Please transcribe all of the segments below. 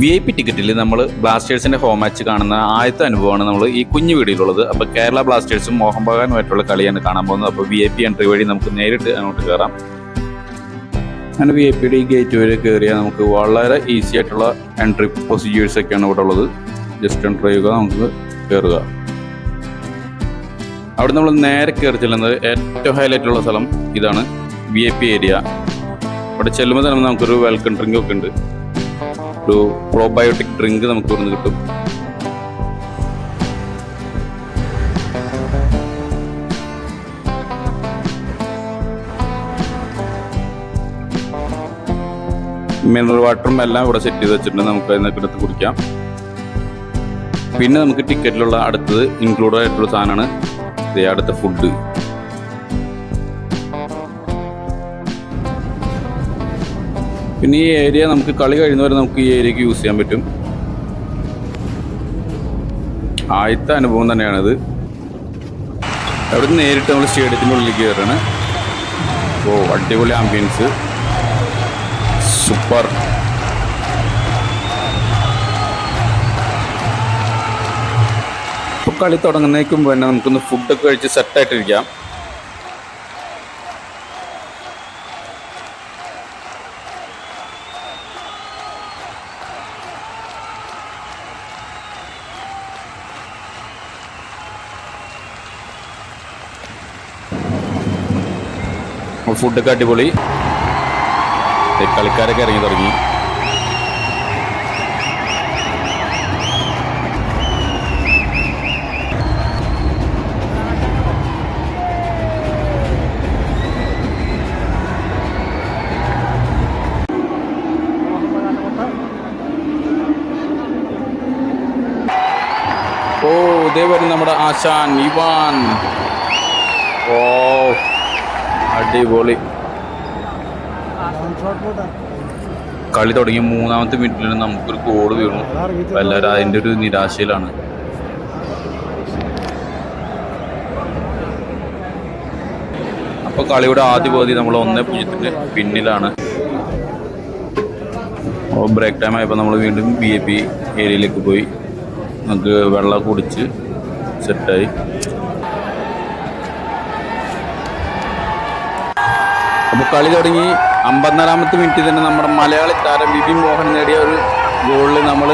VIP ടിക്കറ്റിൽ നമ്മൾ ബ്ലാസ്റ്റേഴ്സിന്റെ ഹോം മാച്ച് കാണുന്ന ആദ്യത്തെ അനുഭവമാണ് നമ്മൾ ഈ കുഞ്ഞു വീഡിയോയിലുള്ളത്. അപ്പോൾ കേരള ബ്ലാസ്റ്റേഴ്സും മോഹൻ ബഗാനുമായിട്ടുള്ള കളിയാണ് കാണാൻ പോകുന്നത്. അപ്പോൾ VIP എൻട്രി വഴി നമുക്ക് നേരിട്ട് അങ്ങോട്ട് കയറാം. അങ്ങനെ VIPയുടെ ഈ ഗേറ്റ് വരെ കയറിയാൽ നമുക്ക് വളരെ ഈസി ആയിട്ടുള്ള എൻട്രി പ്രൊസീജിയേഴ്സ് ഒക്കെയാണ് ഇവിടെ ഉള്ളത്. ജസ്റ്റ് എൻട്രി ചെയ്യുക, നമുക്ക് കയറുക. അവിടെ നമ്മൾ നേരെ കയറി ചെല്ലുന്നത് ഏറ്റവും ഹൈലൈറ്റ് ഉള്ള സ്ഥലം ഇതാണ്, VIP ഏരിയ. അവിടെ ചെല്ലുമ്പോൾ തന്നെ നമുക്കൊരു വെൽക്കം ഡ്രിങ്ക് ഒക്കെ ഉണ്ട്. ഒരു പ്രോബയോട്ടിക് ഡ്രിങ്ക് നമുക്ക് ഇവിടുന്ന് കിട്ടും. മിനറൽ വാട്ടറും എല്ലാം ഇവിടെ സെറ്റ് ചെയ്ത് വെച്ചിട്ടുണ്ട്. നമുക്ക് അതിനൊക്കെ എടുത്ത് കുടിക്കാം. പിന്നെ നമുക്ക് ടിക്കറ്റിലുള്ള അടുത്തത് ഇൻക്ലൂഡ് ആയിട്ടുള്ള സാധനമാണ് അടുത്ത ഫുഡ്. പിന്നെ ഈ ഏരിയ നമുക്ക് കളി കഴിയുന്നവരെ നമുക്ക് ഈ ഏരിയക്ക് യൂസ് ചെയ്യാൻ പറ്റും. ആദ്യത്തെ അനുഭവം തന്നെയാണിത്. അവിടെ നിന്ന് നേരിട്ട് നമ്മൾ സ്റ്റേഡിയത്തിൻ്റെ ഉള്ളിലേക്ക് കയറാണ്. ഓ, അടിപൊളി ആംബിയൻസ്, സൂപ്പർ. ഇപ്പോൾ കളി തുടങ്ങുന്നതിന് മുമ്പ് തന്നെ നമുക്കൊന്ന് ഫുഡൊക്കെ കഴിച്ച് സെറ്റായിട്ടിരിക്കാം. ഫുഡൊക്കെ അടിപൊളി. കളിക്കാരൊക്കെ ഇറങ്ങി തുടങ്ങി. ഓ, ഇതേ വരും നമ്മുടെ ആശാൻ ഇവാൻ. ഓ, അടിപൊളി. കളി തുടങ്ങിയ 3-ാമത്തെ മിനിറ്റിൽ നമുക്കൊരു ഗോൾ വീണു. എല്ലാവരും അതിൻ്റെ ഒരു നിരാശയിലാണ്. അപ്പോൾ കളിയുടെ ആദ്യ പകുതി നമ്മൾ 1-0 പിന്നിലാണ്. ബ്രേക്ക് ടൈം ആയപ്പോൾ നമ്മൾ വീണ്ടും VIP ഏരിയയിലേക്ക് പോയി. നമുക്ക് വെള്ളം കുടിച്ച് സെറ്റായി. അപ്പോൾ കളി തുടങ്ങി 54-ാമത്തെ മിനിറ്റിൽ തന്നെ നമ്മുടെ മലയാളി താരം വിപിൻ മോഹൻ നേടിയ ഒരു ഗോളിൽ നമ്മൾ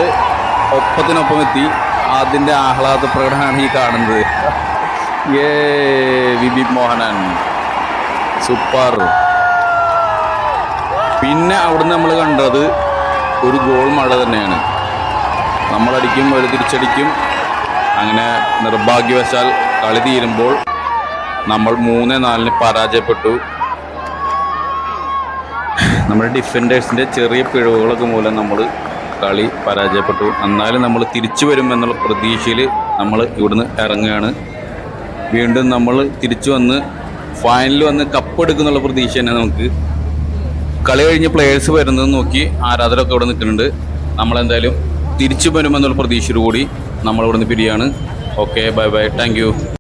ഒപ്പത്തിനൊപ്പം എത്തി. അതിൻ്റെ ആഹ്ലാദ പ്രകടനമാണ് ഈ കാണുന്നത്. വിപിൻ മോഹനൻ സൂപ്പർ. പിന്നെ അവിടുന്ന് നമ്മൾ കണ്ടത് ഒരു ഗോൾ മഴ തന്നെയാണ്. നമ്മളടിക്കും, ഒരു തിരിച്ചടിക്കും. അങ്ങനെ നിർഭാഗ്യവശാൽ കളി തീരുമ്പോൾ നമ്മൾ 3-4 പരാജയപ്പെട്ടു. നമ്മുടെ ഡിഫൻഡേഴ്സിൻ്റെ ചെറിയ പിഴവുകളൊക്കെ മൂലം നമ്മൾ കളി പരാജയപ്പെട്ടു. എന്നാലും നമ്മൾ തിരിച്ചു വരുമെന്നുള്ള പ്രതീക്ഷയിൽ നമ്മൾ ഇവിടുന്ന് ഇറങ്ങുകയാണ്. വീണ്ടും നമ്മൾ തിരിച്ചു വന്ന് ഫൈനലിൽ വന്ന് കപ്പ് എടുക്കുന്നുള്ള പ്രതീക്ഷ തന്നെ നമുക്ക്. കളി കഴിഞ്ഞ് പ്ലേയേഴ്സ് വരുന്നത് നോക്കി ആരാധകരൊക്കെ ഇവിടെ നിൽക്കുന്നുണ്ട്. നമ്മളെന്തായാലും തിരിച്ചു വരുമെന്നുള്ള പ്രതീക്ഷയോടുകൂടി നമ്മളിവിടുന്ന് പിരിയാണ്. Okay, bye bye, thank U.